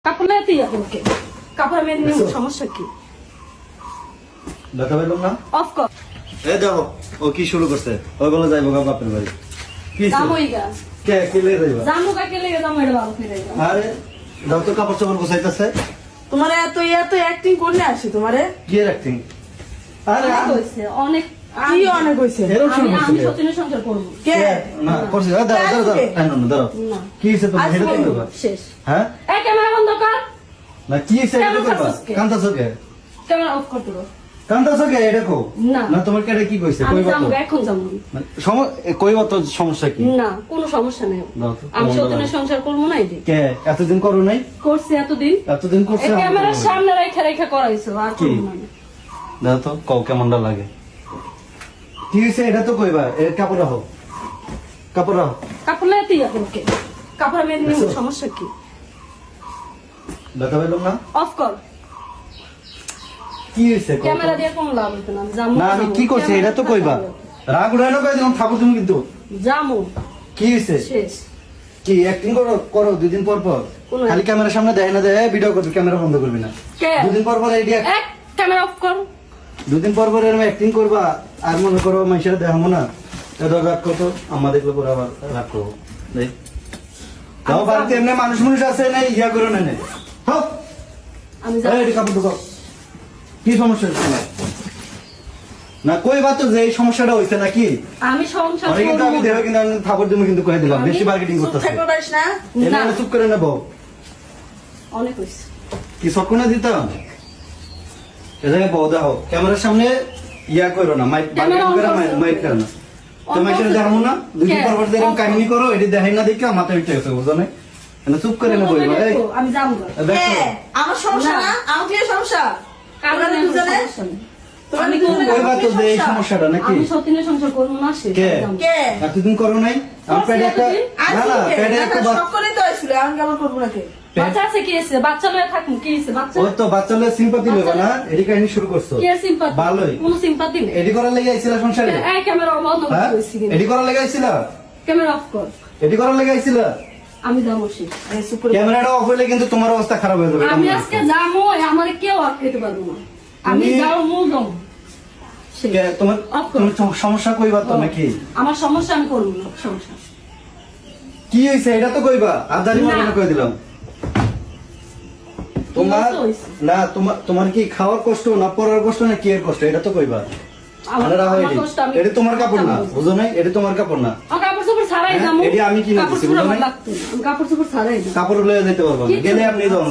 কাপড় লাইতে ওকে কাপড় মেয়ে নিয়ে সমস্যা কি দেখা পেলাম না অফ কর এই দেখো ও কি শুরু করছে ওই বলে যাইবো বাপের বাড়ি কি জামই গা কে কে লে যাইবা জামু কাকে লেগে জামু এটা ভালো ফিরে যাও আরে দাও তো কাপড় চোপড় গোছাইতেছে তোমার এত অ্যাক্টিং করলে আসি তোমারে কি অ্যাক্টিং আরে অনেক হইছে অনেক কি অনেক হইছে এরকম শুরু আমি করছে সত্যিই সংসার করব কে না করছে দাও দাও দাও দাও না কি হইছে তুমি আজ হেডে বলবো। দেখবা শেষ হ্যাঁ এই ক্যামেরা বন্ধ কর না কি হইছে এটা কেমন করবা করছিস কে? কান্তাছো কে ক্যামেরা অফ কর তো কান্তাছো কে এটা কো না। না তোমার কেটে কি কইছে আমি কইবা তো জামু এখন জামু কইবা তো সমস্যা কি না কোনো সমস্যা নেই দাও তো, আমি কেমন সত্যিই লাগে? সংসার করব না এদি কে এতদিন করো নাই করছি এতদিন এতদিন করছে এই আমি ক্যামেরার করবো না। সামনে রেখে রেখে করাইছো আর কি? করব না আমি। দাও তো কও কেমনটা লাগে কি হইছে এটা তো কইবা এ কাপড় রাখো কাপড় রাখো কাপড় লাইতে ওকে কাপড় মেয়ে নিয়ে আচ্ছা। সমস্যা কি দেখা পেলাম না অফ কর কি হইছে কও তো? ক্যামেরা দিয়ে কোন লাভ হইতো না জামু না আমি কি করছি এটা তো কইবা রাগ উড়াই না কই দিলাম ঠাকুর তুমি কিন্তু জামু কি হইছে শেষ কি অ্যাক্টিং করো করো দুদিন পর পর কোনো খালি ক্যামেরার সামনে দেয় না দেয় ভিডিও করবি ক্যামেরা বন্ধ করবি না কে দুদিন পর পর আইডিয়া এক ক্যামেরা অফ কর দুদিন পর পর এরকম অ্যাক্টিং করবা আর মনে করো মানুষের দেখাবো না এটা রাগ করতো আমার দেখলে পরে আবার রাগ করবো দেখ তাও বাড়িতে এমনি মানুষ মানুষ আছে না ইয়া করো না নে হ্যাঁ আমি জামু এই কাপড় ঢুকাও কি সমস্যা হচ্ছে তোমার? না কইবা তো যে এই সমস্যাটা হইছে নাকি আমি সংসার অনেক কিন্তু আমি করব দেবে কিন্তু আমি থাপড় তুমি কিন্তু কয়ে দিলাম আমি বেশি মার্কেটিং চুপ করতেছে থাকতে পারিস না না চুপ করে নেবো অনেক হইছে কি সবকো না দিতাম এটাকে বউ দাও ক্যামেরার সামনে ইয়া করো না মাইক ক্যামেরা মার্কেটিং on করে করছে। মাইক করো না On তোমার সাথে করছে। দেখাবো না দুদিন কে? পর পর এরকম On কাহিনী করো এটি দেখাই না দেখে মাথা উঠে গেছে বুঝো না না চুপ করে নেবো এবার এই আমি জামু না। দেখো কে? আমার সমস্যা না। না আমার কি সমস্যা কারণ তোমরা আমি দুজনে সমস্যা নেই। তোমরা আমি দুজনে করবো। কইবা তো যে এই সমস্যা? সমস্যাটা নাকি আমি সত্যিই সংসার করব না শেষ কে? আমি জামু। কে এতদিন করো নাই আমার পেটে একটা এতদিন? আজ না না কে? পেটে না, একটা না, সব করেই তো হয়েছিল আমি কেমন করবো না কে বাচ্চা আছে কি আছে বাচ্চা লয়ে থাকুন কি আছে বাচ্চা ও তো বাচ্চালে সিম্পাথি লেবা না এটি কাহিনী শুরু করছো কি সিম্পাথি ভালোই কোনো সিম্পাথি নেই এটি করার লেগে আইছিলা সংসারে এই ক্যামেরা বন্ধ হ্যাঁ করছি এটি করার লেগে আইছিলা ক্যামেরা অফ কর এটি করার লেগে আইছিলা আমি যাবো শেষ এই চুপ করে ক্যামেরাটা অফ হইলে কিন্তু তোমার অবস্থা খারাপ হয়ে যাবে আমি আজকে যাবো আমার কেউ আটকাইতে পারবো না আমি তুমি- যাও মূল যাবো শেষ। তোমার Off করো। তোমার সমস্যা কইবা তো নাকি আমার সমস্যা আমি করবো না সমস্যা কি হইছে এটা তো কইবা আর দাঁড়ি মারবে না কই দিলাম তোমার কি হইছে? না তোমার তোমার কি খাওয়ার কষ্ট না পড়ার কষ্ট না কি এর কষ্ট এটা তো কইবা আমার আরে রাহো আমার এটি কষ্ট আমি- এটা তোমার কাপড় না আমি- বুঝো নাই এটা তোমার কাপড় না আমার কাপড় চোপড় ছাড়াই হ্যাঁ, যাবো এটি আমি কিনে কাপড় দিছি, চোপড় বুঝো আমার নাই? লাগতো না। আমি কাপড় চোপড় ছাড়াই যাবো কাপড় লয়ে যেতে পারবা না কিচ্ছু গেলে না। আপনি যাওয়া